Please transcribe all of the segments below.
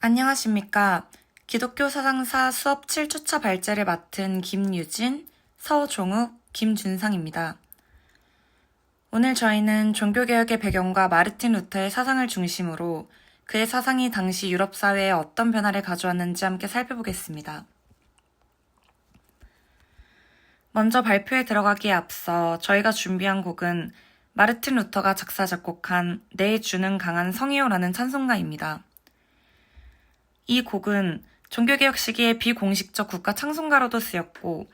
안녕하십니까. 기독교 사상사 수업 7주차 발제를 맡은 김유진, 서종욱, 김준상입니다. 오늘 저희는 종교개혁의 배경과 마르틴 루터의 사상을 중심으로 그의 사상이 당시 유럽 사회에 어떤 변화를 가져왔는지 함께 살펴보겠습니다. 먼저 발표에 들어가기에 앞서 저희가 준비한 곡은 마르틴 루터가 작사 작곡한 내 주는 강한 성이요라는 찬송가입니다. 이 곡은 종교개혁 시기의 비공식적 국가 찬송가로도 쓰였고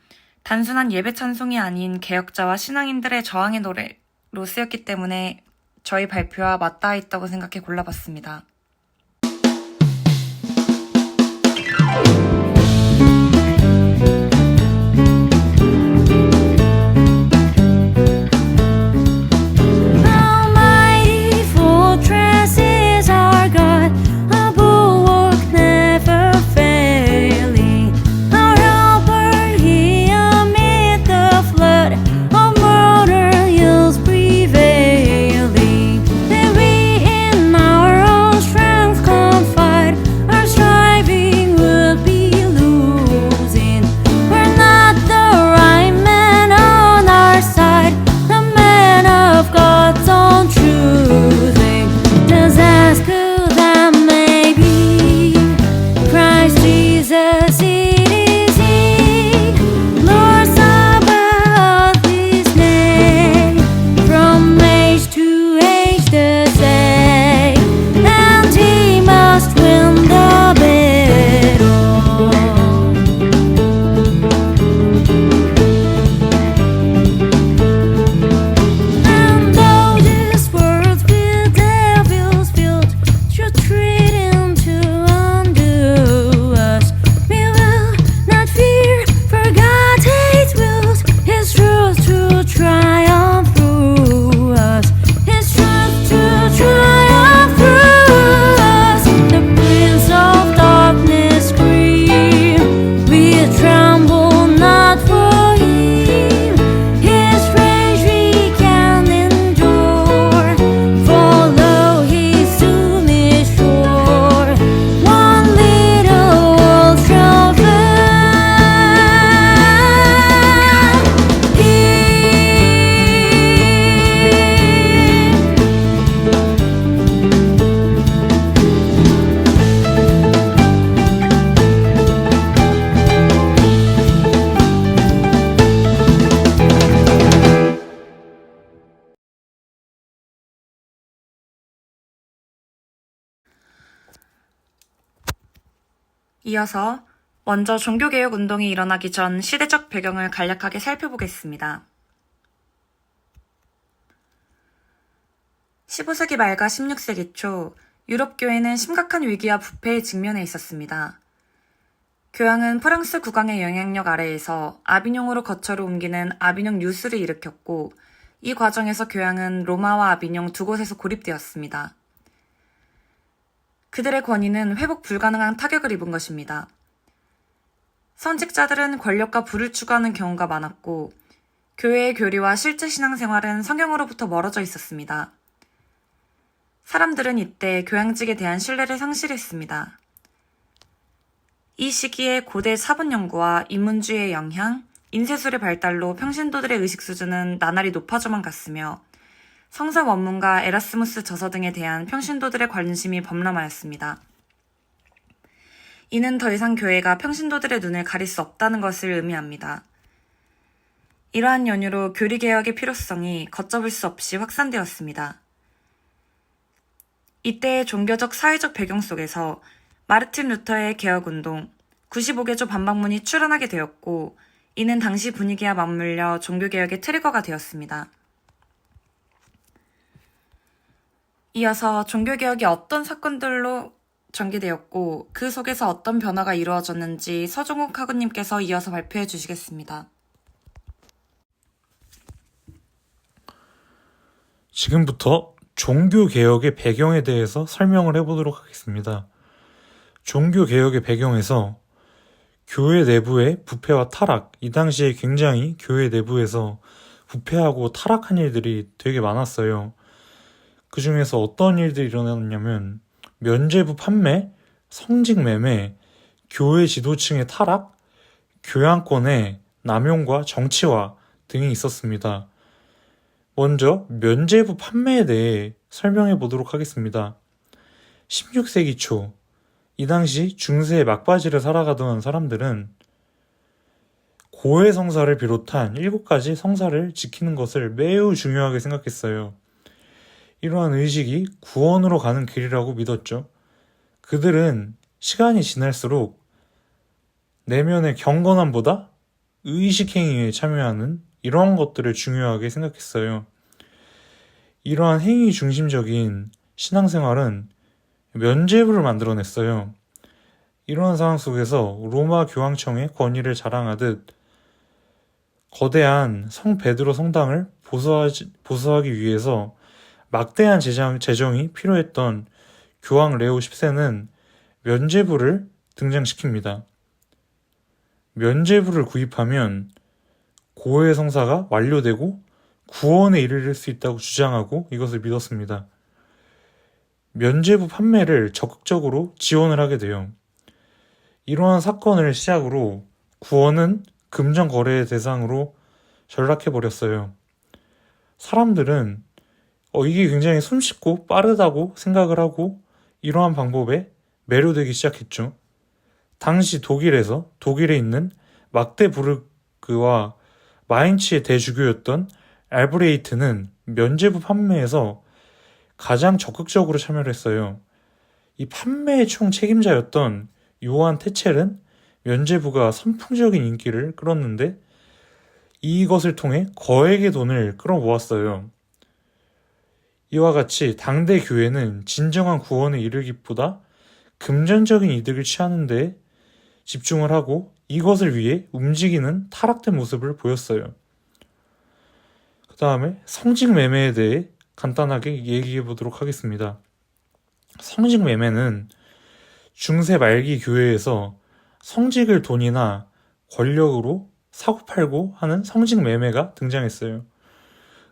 단순한 예배 찬송이 아닌 개혁자와 신앙인들의 저항의 노래로 쓰였기 때문에 저희 발표와 맞닿아 있다고 생각해 골라봤습니다. 이어서 먼저 종교개혁 운동이 일어나기 전 시대적 배경을 간략하게 살펴보겠습니다. 15세기 말과 16세기 초 유럽 교회는 심각한 위기와 부패에 직면해 있었습니다. 교황은 프랑스 국왕의 영향력 아래에서 아비뇽으로 거처를 옮기는 아비뇽 유수를 일으켰고 이 과정에서 교황은 로마와 아비뇽 두 곳에서 고립되었습니다. 그들의 권위는 회복 불가능한 타격을 입은 것입니다. 선직자들은 권력과 부를 추구하는 경우가 많았고 교회의 교리와 실제 신앙생활은 성경으로부터 멀어져 있었습니다. 사람들은 이때 교양직에 대한 신뢰를 상실했습니다. 이 시기에 고대 사본 연구와 인문주의의 영향, 인쇄술의 발달로 평신도들의 의식 수준은 나날이 높아져만 갔으며 성서 원문과 에라스무스 저서 등에 대한 평신도들의 관심이 범람하였습니다. 이는 더 이상 교회가 평신도들의 눈을 가릴 수 없다는 것을 의미합니다. 이러한 연유로 교리개혁의 필요성이 걷잡을 수 없이 확산되었습니다. 이때의 종교적 사회적 배경 속에서 마르틴 루터의 개혁운동, 95개조 반박문이 출현하게 되었고 이는 당시 분위기와 맞물려 종교개혁의 트리거가 되었습니다. 이어서 종교개혁이 어떤 사건들로 전개되었고 그 속에서 어떤 변화가 이루어졌는지 서종욱 학우님께서 이어서 발표해 주시겠습니다. 지금부터 종교개혁의 배경에 대해서 설명을 해보도록 하겠습니다. 종교개혁의 배경에서 교회 내부의 부패와 타락, 이 당시에 굉장히 교회 내부에서 부패하고 타락한 일들이 되게 많았어요. 그 중에서 어떤 일들이 일어났냐면 면죄부 판매, 성직 매매, 교회 지도층의 타락, 교양권의 남용과 정치화 등이 있었습니다. 먼저 면죄부 판매에 대해 설명해 보도록 하겠습니다. 16세기 초, 이 당시 중세의 막바지를 살아가던 사람들은 고해 성사를 비롯한 7가지 성사를 지키는 것을 매우 중요하게 생각했어요. 이러한 의식이 구원으로 가는 길이라고 믿었죠. 그들은 시간이 지날수록 내면의 경건함보다 의식행위에 참여하는 이러한 것들을 중요하게 생각했어요. 이러한 행위 중심적인 신앙생활은 면죄부를 만들어냈어요. 이러한 상황 속에서 로마 교황청의 권위를 자랑하듯 거대한 성 베드로 성당을 보수하기 위해서 막대한 재정이 필요했던 교황 레오 10세는 면죄부를 등장시킵니다. 면죄부를 구입하면 고해 성사가 완료되고 구원에 이르를 수 있다고 주장하고 이것을 믿었습니다. 면죄부 판매를 적극적으로 지원을 하게 돼요. 이러한 사건을 시작으로 구원은 금전 거래의 대상으로 전락해버렸어요. 사람들은 이게 굉장히 손쉽고 빠르다고 생각을 하고 이러한 방법에 매료되기 시작했죠. 당시 독일에 있는 막데부르크와 마인츠의 대주교였던 알브레이트는 면죄부 판매에서 가장 적극적으로 참여를 했어요. 이 판매의 총 책임자였던 요한 테첼은 면죄부가 선풍적인 인기를 끌었는데 이것을 통해 거액의 돈을 끌어모았어요. 이와 같이 당대 교회는 진정한 구원에 이르기보다 금전적인 이득을 취하는 데 집중을 하고 이것을 위해 움직이는 타락된 모습을 보였어요. 그 다음에 성직 매매에 대해 간단하게 얘기해 보도록 하겠습니다. 성직 매매는 중세 말기 교회에서 성직을 돈이나 권력으로 사고팔고 하는 성직 매매가 등장했어요.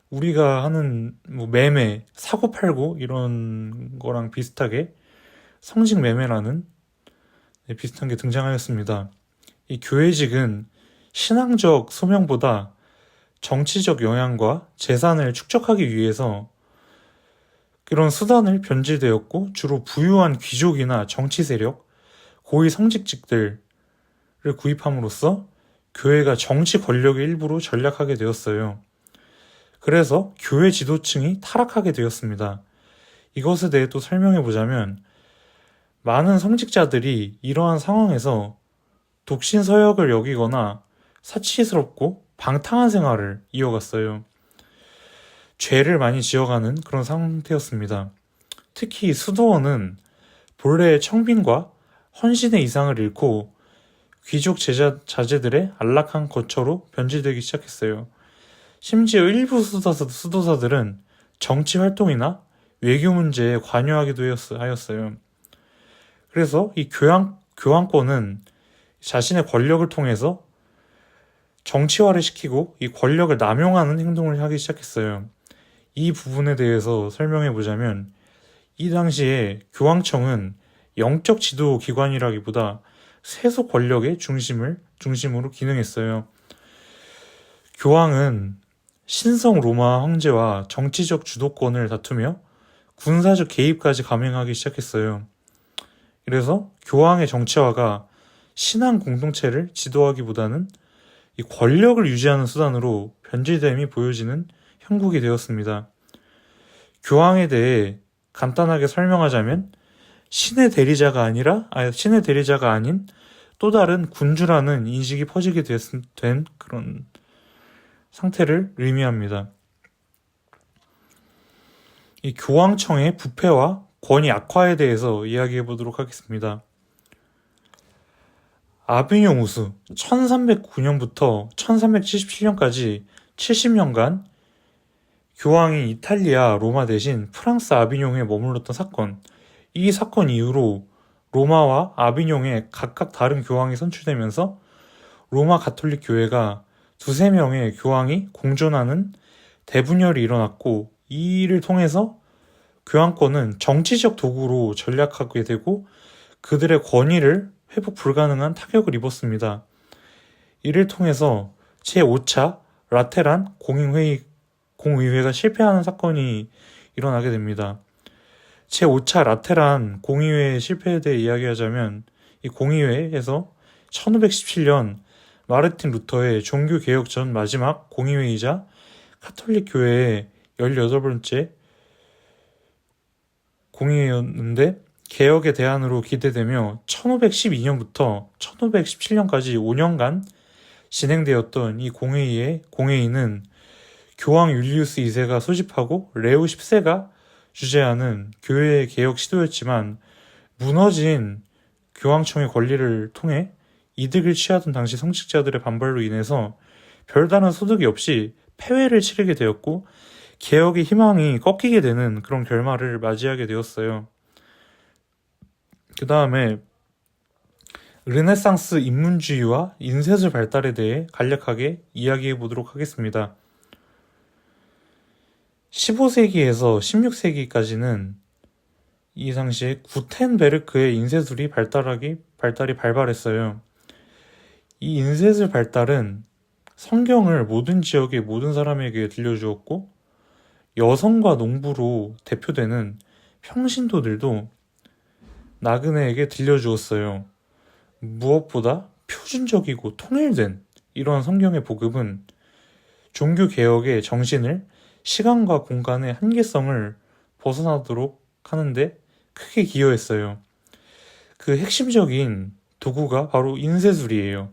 우리가 하는 매매, 사고팔고 이런 거랑 비슷하게 성직 매매라는 비슷한 게 등장하였습니다. 이 교회직은 신앙적 소명보다 정치적 영향과 재산을 축적하기 위해서 그런 수단을 변질되었고 주로 부유한 귀족이나 정치 세력, 고위 성직직들을 구입함으로써 교회가 정치 권력의 일부로 전락하게 되었어요. 그래서 교회 지도층이 타락하게 되었습니다. 이것에 대해 또 설명해 보자면 많은 성직자들이 이러한 상황에서 독신서역을 여기거나 사치스럽고 방탕한 생활을 이어갔어요. 죄를 많이 지어가는 그런 상태였습니다. 특히 수도원은 본래의 청빈과 헌신의 이상을 잃고 귀족 자제들의 안락한 거처로 변질되기 시작했어요. 심지어 일부 수도사들은 정치 활동이나 외교 문제에 관여하기도 하였어요. 그래서 이 교황권은 자신의 권력을 통해서 정치화를 시키고 이 권력을 남용하는 행동을 하기 시작했어요. 이 부분에 대해서 설명해 보자면 이 당시에 교황청은 영적 지도 기관이라기보다 세속 권력의 중심으로 기능했어요. 교황은 신성 로마 황제와 정치적 주도권을 다투며 군사적 개입까지 감행하기 시작했어요. 그래서 교황의 정치화가 신앙 공동체를 지도하기보다는 이 권력을 유지하는 수단으로 변질됨이 보여지는 형국이 되었습니다. 교황에 대해 간단하게 설명하자면 신의 대리자가 아닌 또 다른 군주라는 인식이 퍼지게 된 그런 상태를 의미합니다. 이 교황청의 부패와 권위 악화에 대해서 이야기해 보도록 하겠습니다. 아비뇽 우수 1309년부터 1377년까지 70년간 교황이 이탈리아 로마 대신 프랑스 아비뇽에 머물렀던 사건. 이 사건 이후로 로마와 아비뇽에 각각 다른 교황이 선출되면서 로마 가톨릭 교회가 두세 명의 교황이 공존하는 대분열이 일어났고 이 일을 통해서 교황권은 정치적 도구로 전락하게 되고 그들의 권위를 회복 불가능한 타격을 입었습니다. 이를 통해서 제5차 라테란 공의회가 실패하는 사건이 일어나게 됩니다. 제5차 라테란 공의회의 실패에 대해 이야기하자면 이 공의회에서 1517년 마르틴 루터의 종교개혁 전 마지막 공의회이자 카톨릭 교회의 18번째 공의회였는데 개혁의 대안으로 기대되며 1512년부터 1517년까지 5년간 진행되었던 이 공회의는 교황 율리우스 2세가 소집하고 레오 10세가 주재하는 교회의 개혁 시도였지만 무너진 교황청의 권리를 통해 이득을 취하던 당시 성직자들의 반발로 인해서 별다른 소득이 없이 폐회를 치르게 되었고 개혁의 희망이 꺾이게 되는 그런 결말을 맞이하게 되었어요. 그 다음에 르네상스 인문주의와 인쇄술 발달에 대해 간략하게 이야기해 보도록 하겠습니다. 15세기에서 16세기까지는 이 당시에 구텐베르크의 인쇄술이 발달이 발발했어요. 이 인쇄술 발달은 성경을 모든 지역의 모든 사람에게 들려주었고 여성과 농부로 대표되는 평신도들도 나그네에게 들려주었어요. 무엇보다 표준적이고 통일된 이러한 성경의 복음은 종교개혁의 정신을 시간과 공간의 한계성을 벗어나도록 하는데 크게 기여했어요. 그 핵심적인 도구가 바로 인쇄술이에요.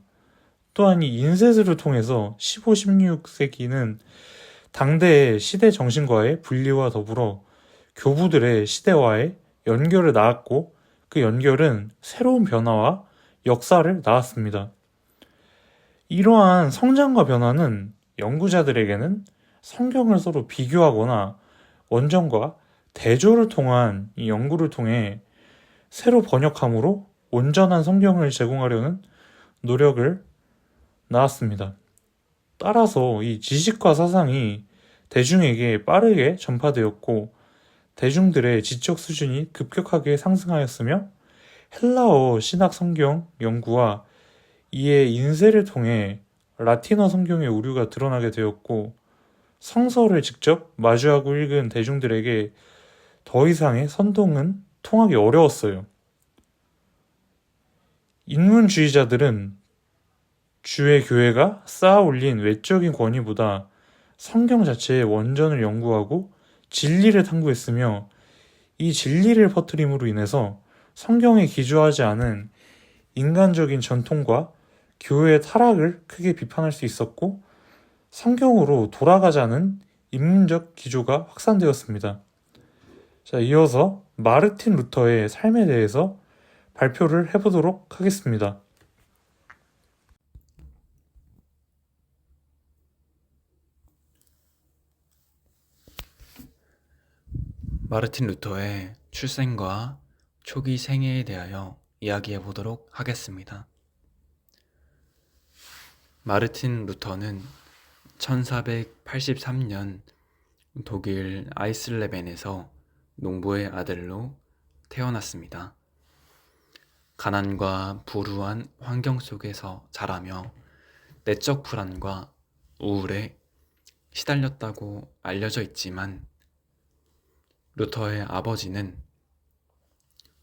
또한 이 인쇄술을 통해서 15, 16세기는 당대의 시대 정신과의 분리와 더불어 교부들의 시대와의 연결을 낳았고 그 연결은 새로운 변화와 역사를 낳았습니다. 이러한 성장과 변화는 연구자들에게는 성경을 서로 비교하거나 원전과 대조를 통한 이 연구를 통해 새로 번역함으로 온전한 성경을 제공하려는 노력을 낳았습니다. 따라서 이 지식과 사상이 대중에게 빠르게 전파되었고 대중들의 지적 수준이 급격하게 상승하였으며 헬라어 신학 성경 연구와 이에 인쇄를 통해 라틴어 성경의 오류가 드러나게 되었고 성서를 직접 마주하고 읽은 대중들에게 더 이상의 선동은 통하기 어려웠어요. 인문주의자들은 주의 교회가 쌓아 올린 외적인 권위보다 성경 자체의 원전을 연구하고 진리를 탐구했으며 이 진리를 퍼뜨림으로 인해서 성경에 기초하지 않은 인간적인 전통과 교회의 타락을 크게 비판할 수 있었고 성경으로 돌아가자는 인문적 기조가 확산되었습니다. 자, 이어서 마르틴 루터의 삶에 대해서 발표를 해보도록 하겠습니다. 마르틴 루터의 출생과 초기 생애에 대하여 이야기해 보도록 하겠습니다. 마르틴 루터는 1483년 독일 아이슬레벤에서 농부의 아들로 태어났습니다. 가난과 불우한 환경 속에서 자라며 내적 불안과 우울에 시달렸다고 알려져 있지만 루터의 아버지는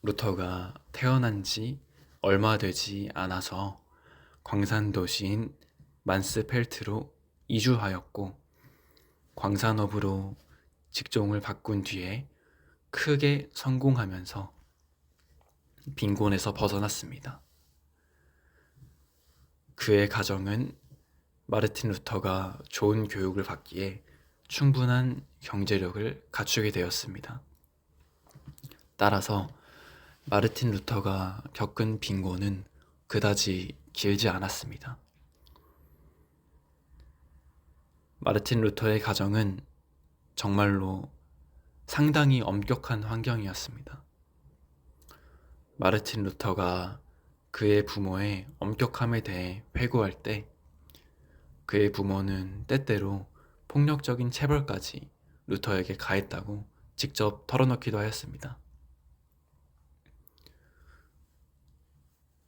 루터가 태어난 지 얼마 되지 않아서 광산 도시인 만스펠트로 이주하였고 광산업으로 직종을 바꾼 뒤에 크게 성공하면서 빈곤에서 벗어났습니다. 그의 가정은 마르틴 루터가 좋은 교육을 받기에 충분한 경제력을 갖추게 되었습니다. 따라서 마르틴 루터가 겪은 빈곤은 그다지 길지 않았습니다. 마르틴 루터의 가정은 정말로 상당히 엄격한 환경이었습니다. 마르틴 루터가 그의 부모의 엄격함에 대해 회고할 때 그의 부모는 때때로 폭력적인 체벌까지 루터에게 가했다고 직접 털어놓기도 하였습니다.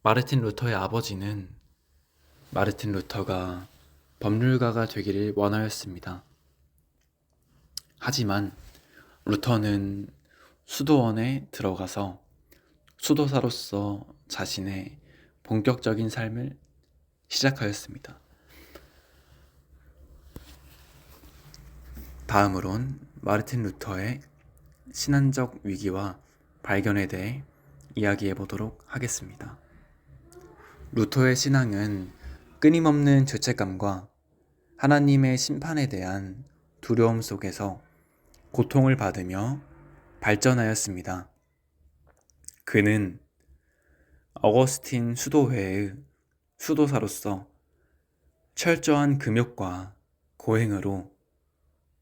마르틴 루터의 아버지는 마르틴 루터가 법률가가 되기를 원하였습니다. 하지만 루터는 수도원에 들어가서 수도사로서 자신의 본격적인 삶을 시작하였습니다. 다음으론 마르틴 루터의 신앙적 위기와 발견에 대해 이야기해 보도록 하겠습니다. 루터의 신앙은 끊임없는 죄책감과 하나님의 심판에 대한 두려움 속에서 고통을 받으며 발전하였습니다. 그는 어거스틴 수도회의 수도사로서 철저한 금욕과 고행으로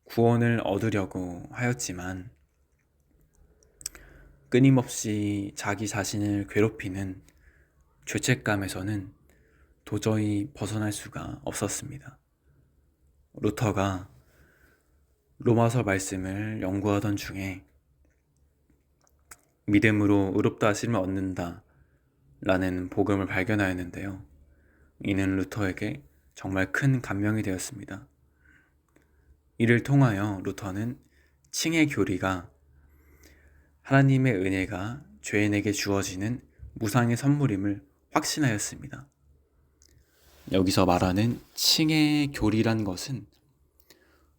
구원을 얻으려고 하였지만 끊임없이 자기 자신을 괴롭히는 죄책감에서는 도저히 벗어날 수가 없었습니다. 루터가 로마서 말씀을 연구하던 중에 믿음으로 의롭다 하심을 얻는다 라는 복음을 발견하였는데요. 이는 루터에게 정말 큰 감명이 되었습니다. 이를 통하여 루터는 칭의 교리가 하나님의 은혜가 죄인에게 주어지는 무상의 선물임을 확신하였습니다. 여기서 말하는 칭의 교리란 것은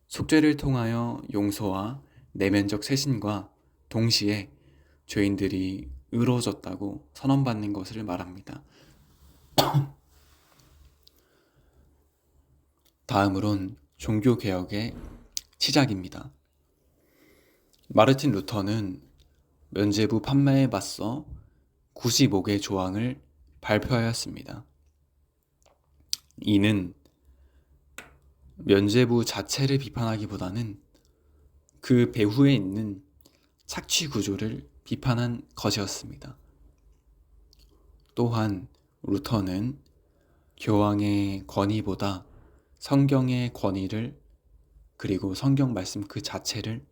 속죄를 통하여 용서와 내면적 쇄신과 동시에 죄인들이 의로워졌다고 선언받는 것을 말합니다. 다음으론 종교개혁의 시작입니다. 마르틴 루터는 면죄부 판매에 맞서 95개 조항을 발표하였습니다. 이는 면죄부 자체를 비판하기보다는 그 배후에 있는 착취 구조를 비판한 것이었습니다. 또한 루터는 교황의 권위보다 성경의 권위를 그리고 성경 말씀 그 자체를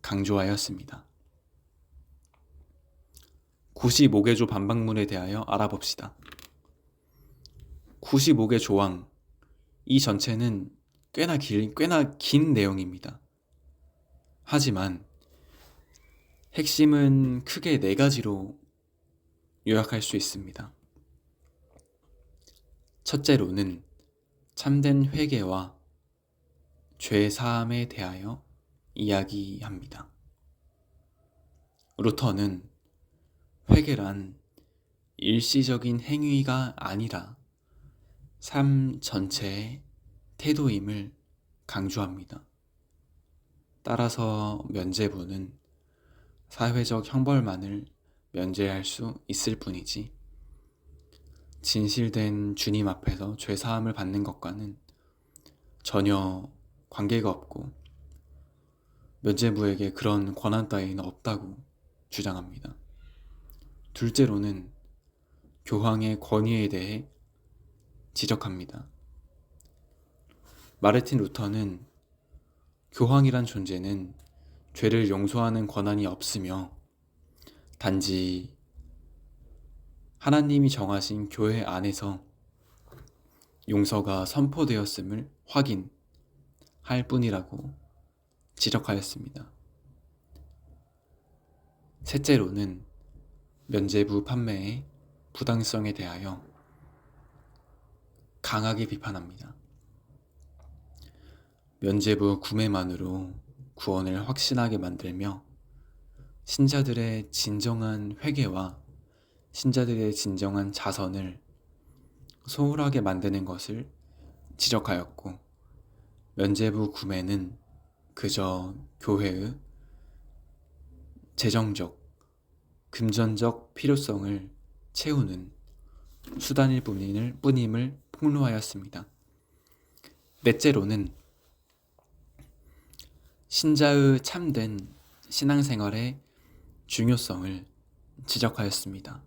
강조하였습니다. 95개조 반박문에 대하여 알아봅시다. 95개 조항, 이 전체는 꽤나 긴 내용입니다. 하지만 핵심은 크게 4가지로 요약할 수 있습니다. 첫째로는 참된 회개와 죄 사함에 대하여 이야기합니다. 루터는 회개란 일시적인 행위가 아니라 삶 전체의 태도임을 강조합니다. 따라서 면죄부는 사회적 형벌만을 면제할 수 있을 뿐이지 진실된 주님 앞에서 죄 사함을 받는 것과는 전혀 관계가 없고 면죄부에게 그런 권한 따위는 없다고 주장합니다. 둘째로는 교황의 권위에 대해 지적합니다. 마르틴 루터는 교황이란 존재는 죄를 용서하는 권한이 없으며 단지 하나님이 정하신 교회 안에서 용서가 선포되었음을 확인할 뿐이라고 지적하였습니다. 셋째로는 면죄부 판매의 부당성에 대하여 강하게 비판합니다. 면죄부 구매만으로 구원을 확신하게 만들며 신자들의 진정한 회개와 신자들의 진정한 자선을 소홀하게 만드는 것을 지적하였고, 면죄부 구매는 그저 교회의 재정적, 금전적 필요성을 채우는 수단일 뿐임을 폭로하였습니다. 넷째로는 신자의 참된 신앙생활의 중요성을 지적하였습니다.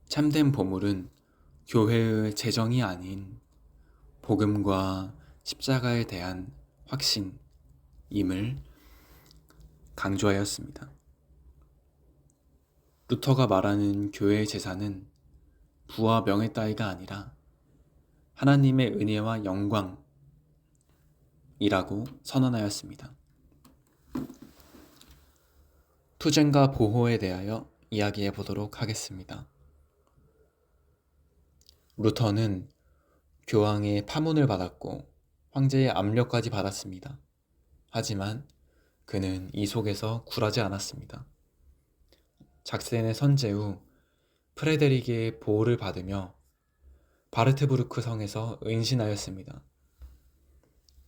참된 보물은 교회의 재정이 아닌 복음과 십자가에 대한 확신임을 강조하였습니다. 루터가 말하는 교회의 제사는 부와 명예 따위가 아니라 하나님의 은혜와 영광이라고 선언하였습니다. 투쟁과 보호에 대하여 이야기해 보도록 하겠습니다. 루터는 교황의 파문을 받았고 황제의 압력까지 받았습니다. 하지만 그는 이 속에서 굴하지 않았습니다. 작센의 선제 후 프레데릭의 보호를 받으며 바르트부르크 성에서 은신하였습니다.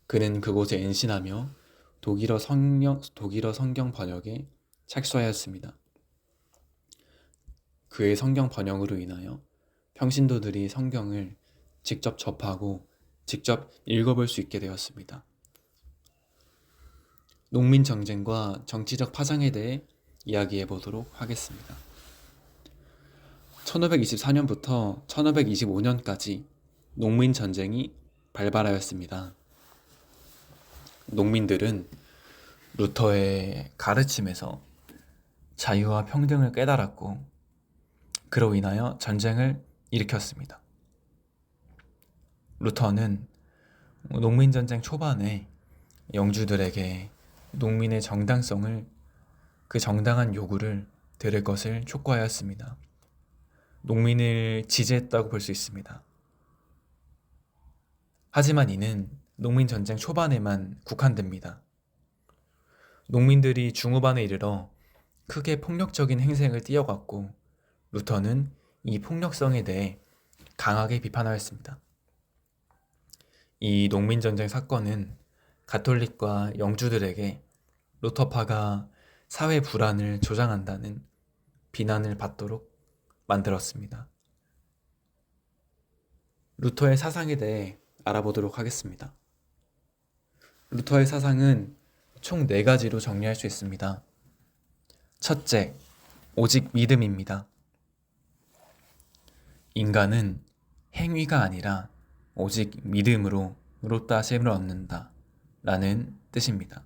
그는 그곳에 은신하며 독일어 성경 번역에 착수하였습니다. 그의 성경 번역으로 인하여 평신도들이 성경을 직접 접하고 직접 읽어볼 수 있게 되었습니다. 농민 정쟁과 정치적 파장에 대해 이야기해 보도록 하겠습니다. 1524년부터 1525년까지 농민 전쟁이 발발하였습니다. 농민들은 루터의 가르침에서 자유와 평등을 깨달았고 그로 인하여 전쟁을 일으켰습니다. 루터는 농민전쟁 초반에 영주들에게 농민의 정당성을, 그 정당한 요구를 들을 것을 촉구하였습니다. 농민을 지지했다고 볼 수 있습니다. 하지만 이는 농민전쟁 초반에만 국한됩니다. 농민들이 중후반에 이르러 크게 폭력적인 행색을 띄어갔고 루터는 이 폭력성에 대해 강하게 비판하였습니다. 이 농민전쟁 사건은 가톨릭과 영주들에게 루터파가 사회 불안을 조장한다는 비난을 받도록 만들었습니다. 루터의 사상에 대해 알아보도록 하겠습니다. 루터의 사상은 총 4가지로 정리할 수 있습니다. 첫째, 오직 믿음입니다. 인간은 행위가 아니라 오직 믿음으로 의롭다 하심을 얻는다 라는 뜻입니다.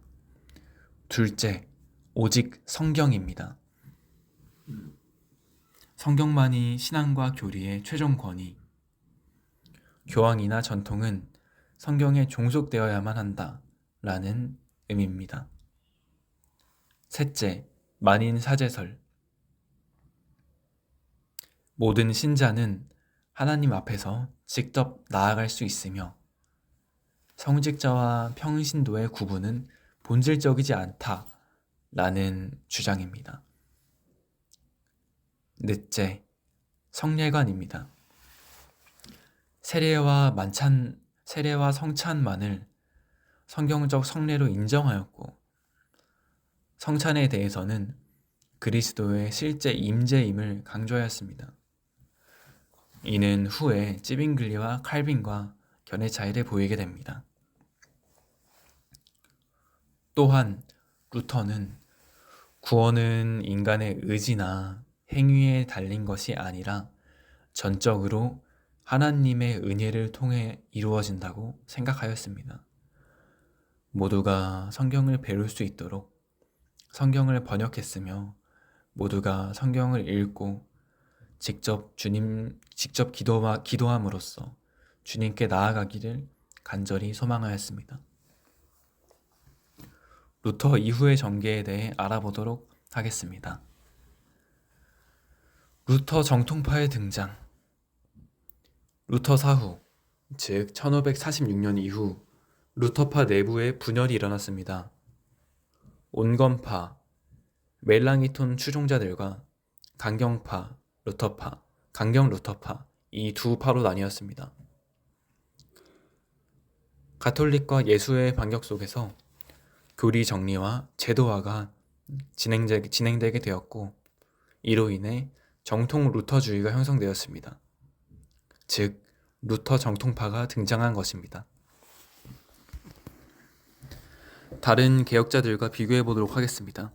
둘째, 오직 성경입니다. 성경만이 신앙과 교리의 최종 권위, 교황이나 전통은 성경에 종속되어야만 한다 라는 의미입니다. 셋째, 만인 사제설. 모든 신자는 하나님 앞에서 직접 나아갈 수 있으며 성직자와 평신도의 구분은 본질적이지 않다 라는 주장입니다. 넷째, 성례관입니다. 세례와 성찬만을 성경적 성례로 인정하였고 성찬에 대해서는 그리스도의 실제 임재임을 강조하였습니다. 이는 후에 찌빙글리와 칼빈과 견해 차이를 보이게 됩니다. 또한 루터는 구원은 인간의 의지나 행위에 달린 것이 아니라 전적으로 하나님의 은혜를 통해 이루어진다고 생각하였습니다. 모두가 성경을 배울 수 있도록 성경을 번역했으며 모두가 성경을 읽고 직접 기도함으로써 주님께 나아가기를 간절히 소망하였습니다. 루터 이후의 전개에 대해 알아보도록 하겠습니다. 루터 정통파의 등장. 루터 사후, 즉 1546년 이후 루터파 내부에 분열이 일어났습니다. 온건파, 멜랑이톤 추종자들과 강경 루터파 이 두 파로 나뉘었습니다. 가톨릭과 예수의 반격 속에서 교리 정리와 제도화가 진행되게 되었고 이로 인해 정통 루터주의가 형성되었습니다. 즉 루터 정통파가 등장한 것입니다. 다른 개혁자들과 비교해 보도록 하겠습니다.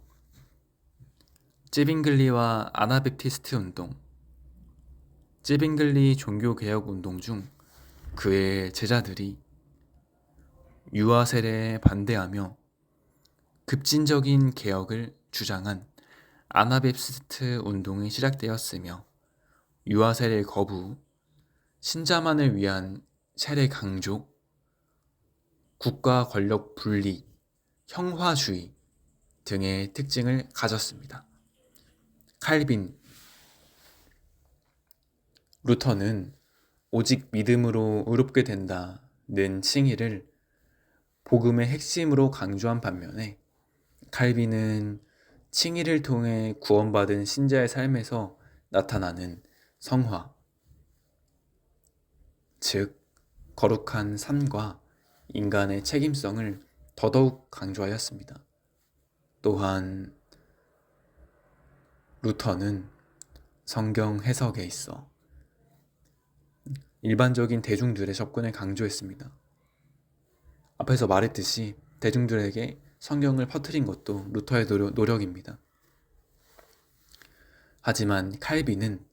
찌빙글리와 아나백티스트 운동. 찌빙글리 종교개혁 운동 중 그의 제자들이 유아 세례에 반대하며 급진적인 개혁을 주장한 아나베프스트 운동이 시작되었으며 유아 세례 거부, 신자만을 위한 세례 강조, 국가 권력 분리, 형화주의 등의 특징을 가졌습니다. 칼빈, 루터는 오직 믿음으로 의롭게 된다는 칭의를 복음의 핵심으로 강조한 반면에 칼빈은 칭의를 통해 구원받은 신자의 삶에서 나타나는 성화, 즉 거룩한 삶과 인간의 책임성을 더더욱 강조하였습니다. 또한 루터는 성경 해석에 있어 일반적인 대중들의 접근을 강조했습니다. 앞에서 말했듯이 대중들에게 성경을 퍼뜨린 것도 루터의 노력입니다. 하지만 칼빈은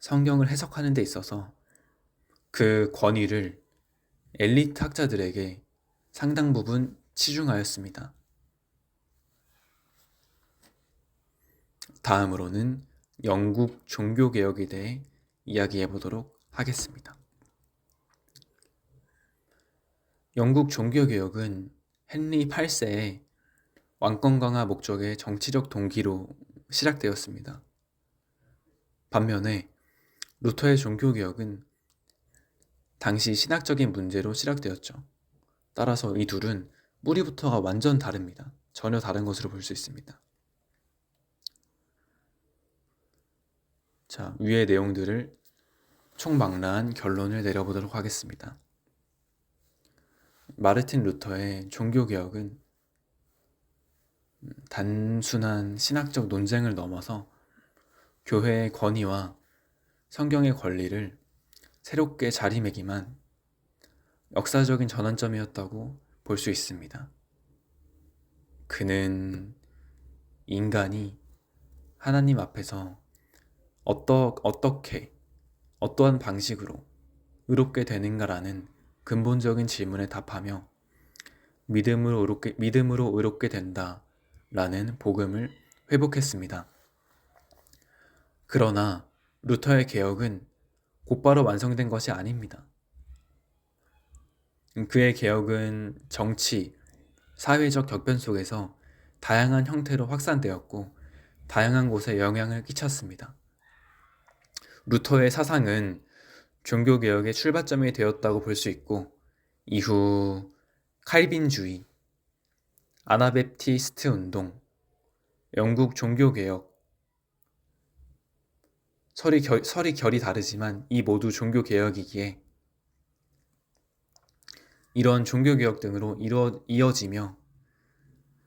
성경을 해석하는 데 있어서 그 권위를 엘리트 학자들에게 상당 부분 치중하였습니다. 다음으로는 영국 종교개혁에 대해 이야기해 보도록 하겠습니다. 영국 종교개혁은 헨리 8세의 왕권 강화 목적의 정치적 동기로 시작되었습니다. 반면에 루터의 종교개혁은 당시 신학적인 문제로 시작되었죠. 따라서 이 둘은 뿌리부터가 완전 다릅니다. 전혀 다른 것으로 볼 수 있습니다. 자, 위의 내용들을 총망라한 결론을 내려보도록 하겠습니다. 마르틴 루터의 종교개혁은 단순한 신학적 논쟁을 넘어서 교회의 권위와 성경의 권리를 새롭게 자리매김한 역사적인 전환점이었다고 볼 수 있습니다. 그는 인간이 하나님 앞에서 어떻게, 어떠한 방식으로 의롭게 되는가라는 근본적인 질문에 답하며 믿음으로 의롭게 된다라는 복음을 회복했습니다. 그러나 루터의 개혁은 곧바로 완성된 것이 아닙니다. 그의 개혁은 정치, 사회적 격변 속에서 다양한 형태로 확산되었고 다양한 곳에 영향을 끼쳤습니다. 루터의 사상은 종교개혁의 출발점이 되었다고 볼 수 있고 이후 칼빈주의, 아나베프티스트 운동, 영국 종교개혁, 설이 결이 다르지만 이 모두 종교개혁이기에 이런 종교개혁 등으로 이어지며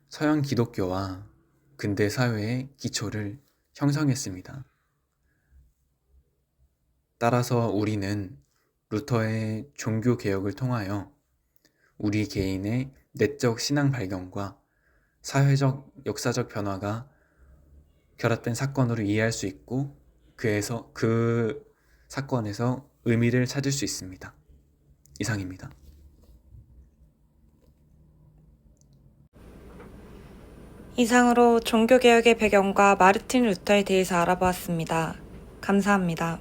서양 기독교와 근대 사회의 기초를 형성했습니다. 따라서 우리는 루터의 종교개혁을 통하여 우리 개인의 내적 신앙 발견과 사회적 역사적 변화가 결합된 사건으로 이해할 수 있고 그 사건에서 의미를 찾을 수 있습니다. 이상입니다. 이상으로 종교개혁의 배경과 마르틴 루터에 대해서 알아보았습니다. 감사합니다.